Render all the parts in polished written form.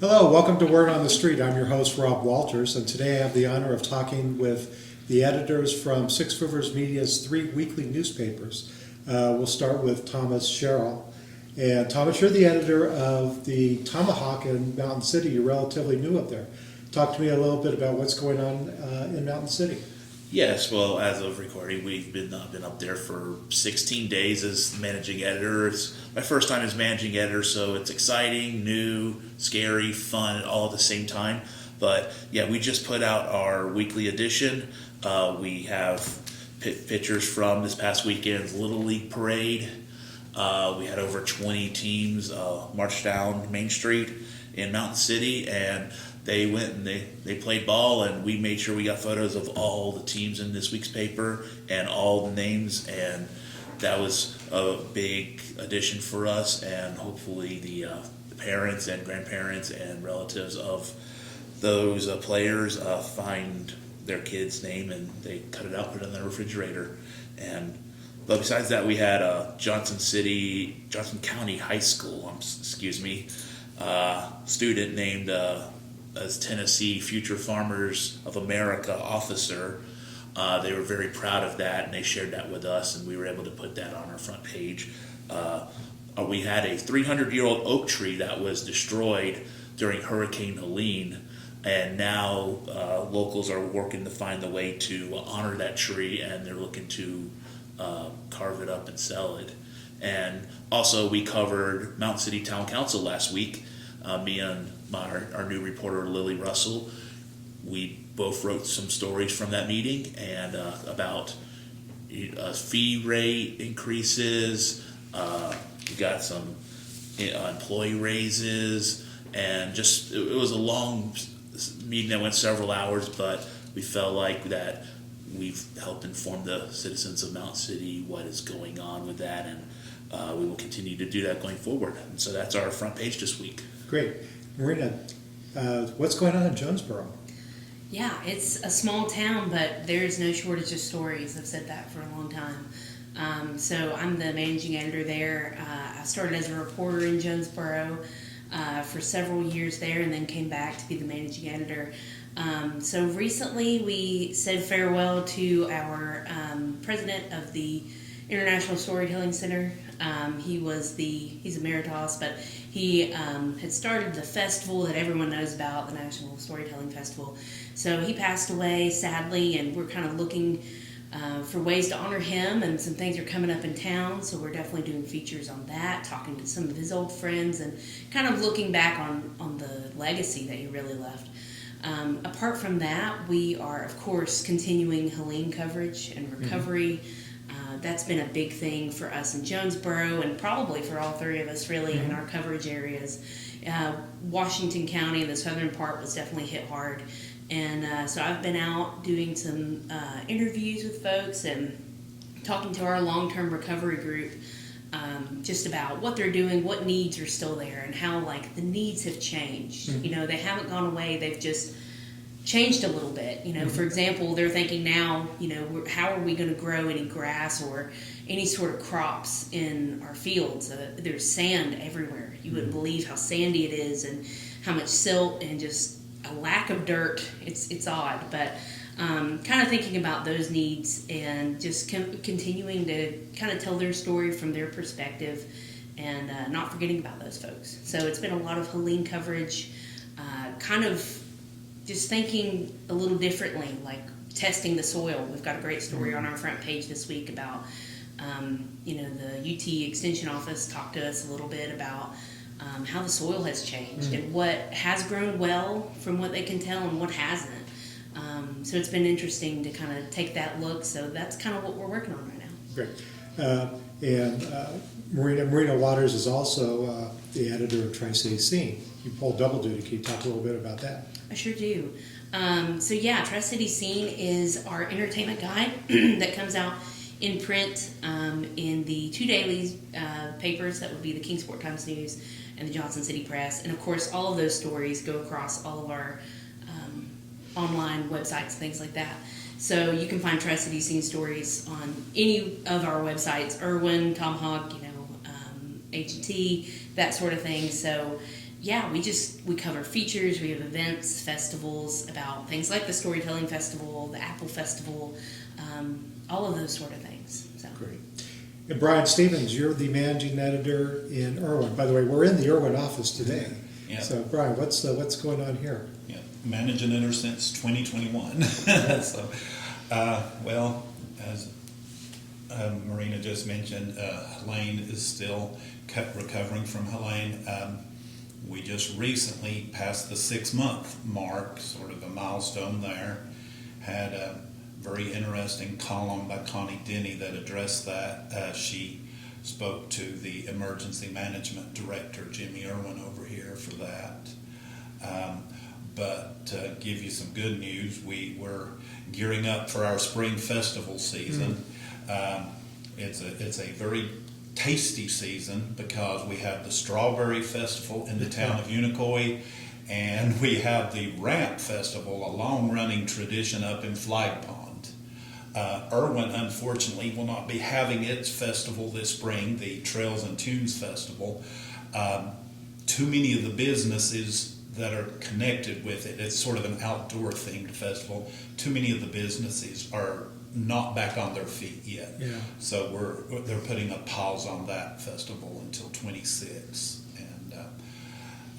Hello, welcome to Word on the Street. I'm your host, Rob Walters, and today I have the honor of talking with the editors from Six Rivers Media's 3 weekly newspapers. We'll start with Thomas Sherrill. And Thomas, you're the editor of the Tomahawk in Mountain City. You're relatively new up there. Talk to me a little bit about what's going on in Mountain City. Yes, well, as of recording, we've been up there for 16 days as managing editor. It's my first time as managing editor, so it's exciting, new, scary, fun, all at the same time. But yeah, we just put out our weekly edition. We have pictures from this past weekend's Little League Parade. We had over 20 teams march down Main Street in Mountain City, and they went and they played ball, and we made sure we got photos of all the teams in this week's paper and all the names, and that was a big addition for us, and hopefully the parents and grandparents and relatives of those players find their kid's name and they cut it out, put it in their refrigerator. But besides that, we had Johnson County High School, student named as Tennessee Future Farmers of America officer. They were very proud of that, and they shared that with us, and we were able to put that on our front page. We had a 300-year-old oak tree that was destroyed during Hurricane Helene, and now locals are working to find the way to honor that tree, and they're looking to carve it up and sell it. And also, we covered Mountain City Town Council last week. Me and our new reporter, Lily Russell, we both wrote some stories from that meeting and about fee rate increases. We got some employee raises, and just it was a long meeting that went several hours, but we felt like that we've helped inform the citizens of Mountain City what is going on with that, and we will continue to do that going forward. And so that's our front page this week. Great. Marina, what's going on in Jonesborough? Yeah, it's a small town, but there's no shortage of stories. I've said that for a long time. So I'm the managing editor there. I started as a reporter in Jonesborough for several years there, and then came back to be the managing editor. So recently we said farewell to our president of the International Storytelling Center. He's emeritus, but he had started the festival that everyone knows about, the National Storytelling Festival. So he passed away, sadly, and we're kind of looking for ways to honor him, and some things are coming up in town, so we're definitely doing features on that, talking to some of his old friends, and kind of looking back on the legacy that he really left. Apart from that, we are, of course, continuing Helene coverage and recovery. That's been a big thing for us in Jonesborough, and probably for all three of us, really, in our coverage areas. Washington County, the southern part, was definitely hit hard. And so I've been out doing some interviews with folks and talking to our long-term recovery group just about what they're doing, what needs are still there, and how, like, the needs have changed. You know, they haven't gone away, they've just changed a little bit. You know, for example, they're thinking now, you know, how are we going to grow any grass or any sort of crops in our fields? There's sand everywhere. You wouldn't believe how sandy it is, and how much silt and just a lack of dirt. It's odd, but kind of thinking about those needs and just continuing to kind of tell their story from their perspective, and not forgetting about those folks. So it's been a lot of Helene coverage, kind of just thinking a little differently, like testing the soil. We've got a great story on our front page this week about, the UT Extension Office talked to us a little bit about how the soil has changed and what has grown well from what they can tell and what hasn't. So it's been interesting to kind of take that look. So that's kind of what we're working on right now. Great. Marina Waters is also the editor of Tri-City Scene. You pull double duty. Can you talk a little bit about that? I sure do. Tri-City Scene is our entertainment guide that comes out in print in the 2 daily papers. That would be the Kingsport Times News and the Johnson City Press. And of course, all of those stories go across all of our online websites, things like that. So you can find Tri-City Scene stories on any of our websites, Erwin, Tomahawk, H&T, that sort of thing. So yeah, we cover features, we have events, festivals about things like the Storytelling Festival, the Apple Festival, all of those sort of things. So. Great. And Bryan Stevens, you're the managing editor in Erwin. By the way, we're in the Erwin office today. Yeah. So, Bryan, what's going on here? Yeah, managing editor since 2021. So, well, as Marina just mentioned, Helene is still recovering from Helene. We just recently passed the 6-month mark, sort of a milestone there. Had a very interesting column by Connie Denny that addressed that. She spoke to the emergency management director, Jimmy Erwin, over here for that. But to give you some good news, we were gearing up for our spring festival season. It's a very tasty season because we have the Strawberry Festival in the town of Unicoi, and we have the Ramp Festival, a long-running tradition up in Flag Pond. Erwin, unfortunately, will not be having its festival this spring, the Trails and Tunes Festival. Too many of the businesses that are connected with it, it's sort of an outdoor-themed festival, too many of the businesses are not back on their feet yet. Yeah. So they're putting a pause on that festival until 26. And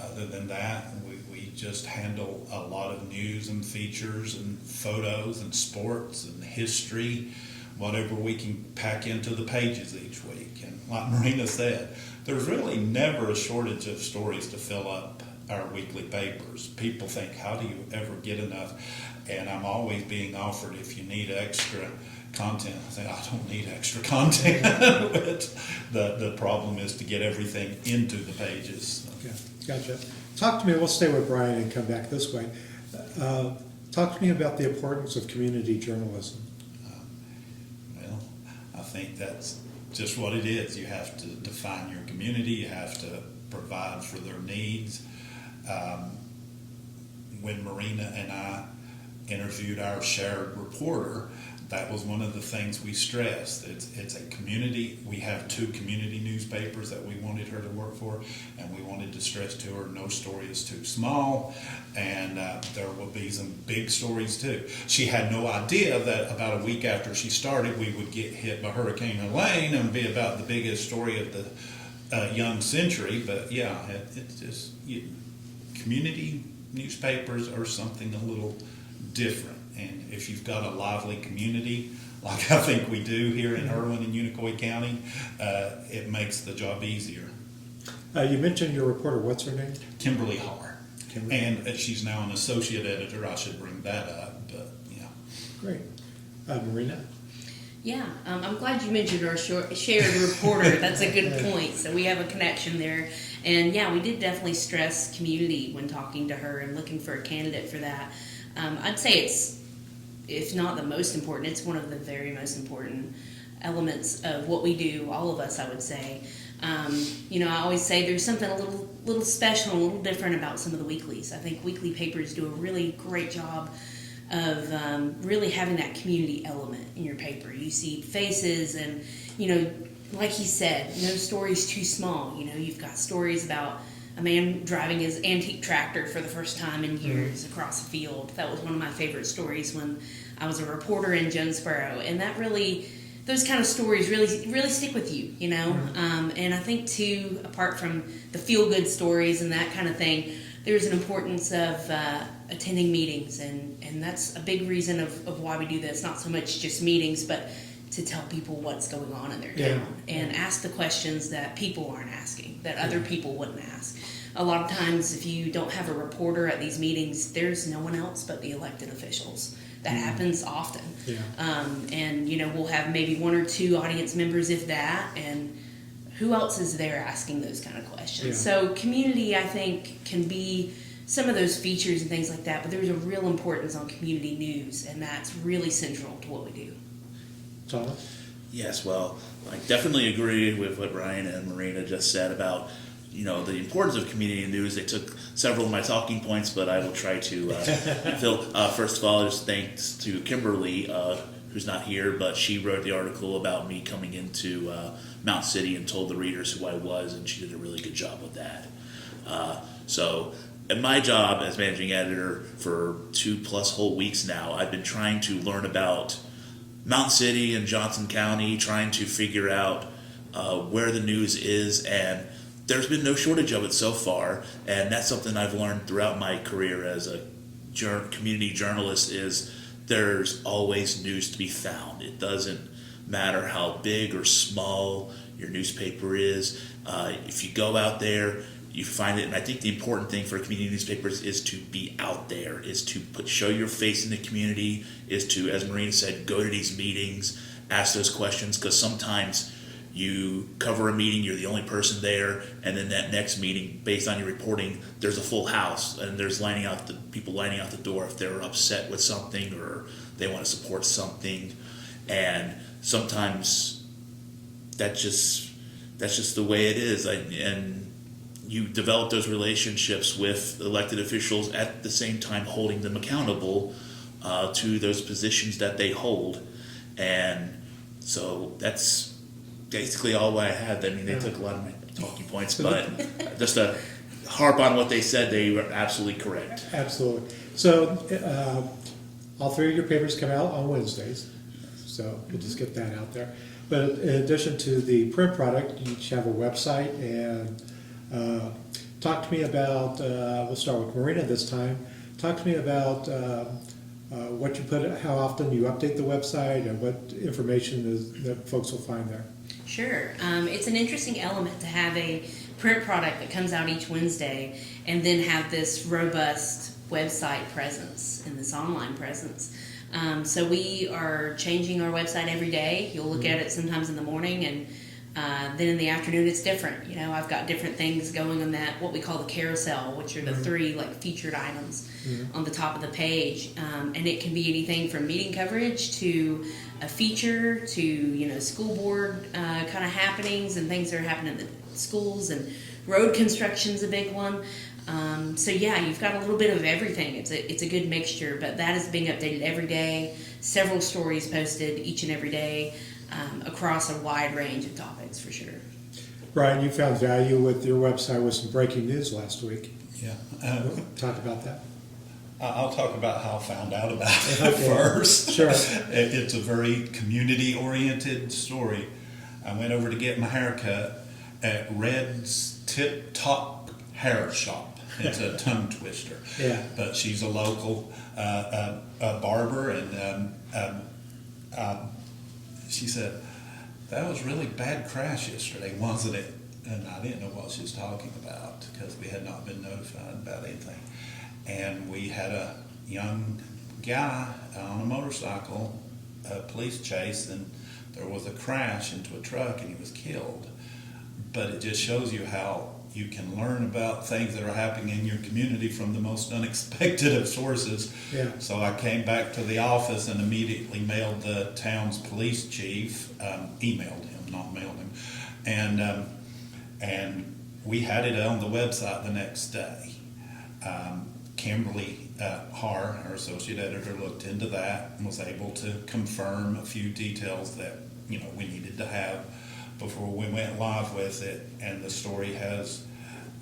other than that, we just handle a lot of news and features and photos and sports and history, whatever we can pack into the pages each week. And like Marina said, there's really never a shortage of stories to fill up our weekly papers. People think, how do you ever get enough? And I'm always being offered, if you need extra content. I say, I don't need extra content. The problem is to get everything into the pages. Okay, gotcha. Talk to me, we'll stay with Bryan and come back this way. Talk to me about the importance of community journalism. Well, I think that's just what it is. You have to define your community. You have to provide for their needs. When Marina and I interviewed our shared reporter, that was one of the things we stressed. It's a community. We have 2 community newspapers that we wanted her to work for, and we wanted to stress to her no story is too small, and there will be some big stories too. She had no idea that about a week after she started, we would get hit by Hurricane Helene and be about the biggest story of the young century. But yeah, it's just community newspapers are something a little different. And if you've got a lively community, like I think we do here in Erwin and Unicoi County, it makes the job easier. You mentioned your reporter. What's her name? Kimberly Har. Kimberly. And she's now an associate editor. I should bring that up, but yeah. Great. Marina? Yeah, I'm glad you mentioned our shared reporter. That's a good point. So we have a connection there. And yeah, we did definitely stress community when talking to her and looking for a candidate for that. I'd say it's, if not the most important, it's one of the very most important elements of what we do, all of us, I would say. I always say there's something a little special, a little different about some of the weeklies. I think weekly papers do a really great job of really having that community element in your paper. You see faces and, like he said, no story's too small. You've got stories about a man driving his antique tractor for the first time in years across a field. That was one of my favorite stories when I was a reporter in Jonesborough. And that really, those kind of stories really stick with you, And I think, too, apart from the feel-good stories and that kind of thing, there's an importance of attending meetings. And that's a big reason of why we do this. Not so much just meetings, but to tell people what's going on in their town and ask the questions that people aren't asking, that other people wouldn't ask. A lot of times, if you don't have a reporter at these meetings, there's no one else but the elected officials. That happens often. And, we'll have maybe 1 or 2 audience members, if that, and who else is there asking those kind of questions? So community, I think, can be some of those features and things like that, but there's a real importance on community news, and that's really central to what we do. Thomas? Yes, well, I definitely agree with what Bryan and Marina just said about the importance of community news. They took several of my talking points, but I will try to fill. First of all, just thanks to Kimberly, who's not here, but she wrote the article about me coming into Mount City and told the readers who I was, and she did a really good job with that. So, in my job as managing editor for 2+ whole weeks now, I've been trying to learn about Mountain City and Johnson County, trying to figure out where the news is, and there's been no shortage of it so far. And that's something I've learned throughout my career as a community journalist is there's always news to be found. It doesn't matter how big or small your newspaper is. If you go out there, you find it. And I think the important thing for community newspapers is to be out there, is to show your face in the community, is to, as Marina said, go to these meetings, ask those questions, because sometimes you cover a meeting, you're the only person there, and then that next meeting, based on your reporting, there's a full house, and there's people lining out the door if they're upset with something or they want to support something. And sometimes that's just the way it is. And you develop those relationships with elected officials at the same time holding them accountable to those positions that they hold. And so that's basically all I had. I mean, they took a lot of my talking points, but just to harp on what they said, they were absolutely correct. Absolutely. So all three of your papers come out on Wednesdays, so we'll just get that out there. But in addition to the print product, you each have a website, and talk to me about, we'll start with Marina this time, talk to me about what you put, how often you update the website, and what information is that folks will find there. Sure. It's an interesting element to have a print product that comes out each Wednesday and then have this robust website presence and this online presence. So we are changing our website every day. You'll look at it sometimes in the morning, and then in the afternoon it's different. You know, I've got different things going on that, what we call the carousel, which are the three like featured items on the top of the page. And it can be anything from meeting coverage to a feature to, you know, school board kind of happenings and things that are happening in the schools, and road construction's a big one. So yeah, you've got a little bit of everything. It's a good mixture, but that is being updated every day. Several stories posted each and every day across a wide range of topics, for sure. Bryan, you found value with your website with some breaking news last week. Yeah. Talk about that. I'll talk about how I found out about it first. Sure. It's a very community-oriented story. I went over to get my hair cut at Red's Tip Top Hair Shop. It's a tongue twister. Yeah. But she's a local barber, and she said, "That was really bad crash yesterday, wasn't it?" And I didn't know what she was talking about because we had not been notified about anything. And we had a young guy on a motorcycle, a police chase, and there was a crash into a truck and he was killed. But it just shows you how you can learn about things that are happening in your community from the most unexpected of sources. Yeah. So I came back to the office and immediately mailed the town's police chief, emailed him, not mailed him, and we had it on the website the next day. Kimberly Haar, our associate editor, looked into that and was able to confirm a few details that we needed to have before we went live with it. And the story has,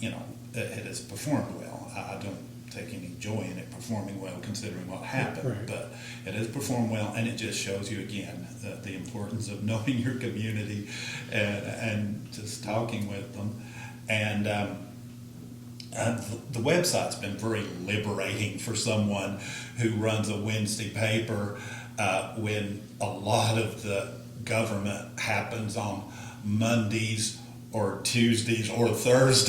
it has performed well. I don't take any joy in it performing well considering what happened, right. But it has performed well, and it just shows you again the importance of knowing your community and just talking with them. And the website's been very liberating for someone who runs a Wednesday paper when a lot of the government happens on Mondays or Tuesdays or Thursdays.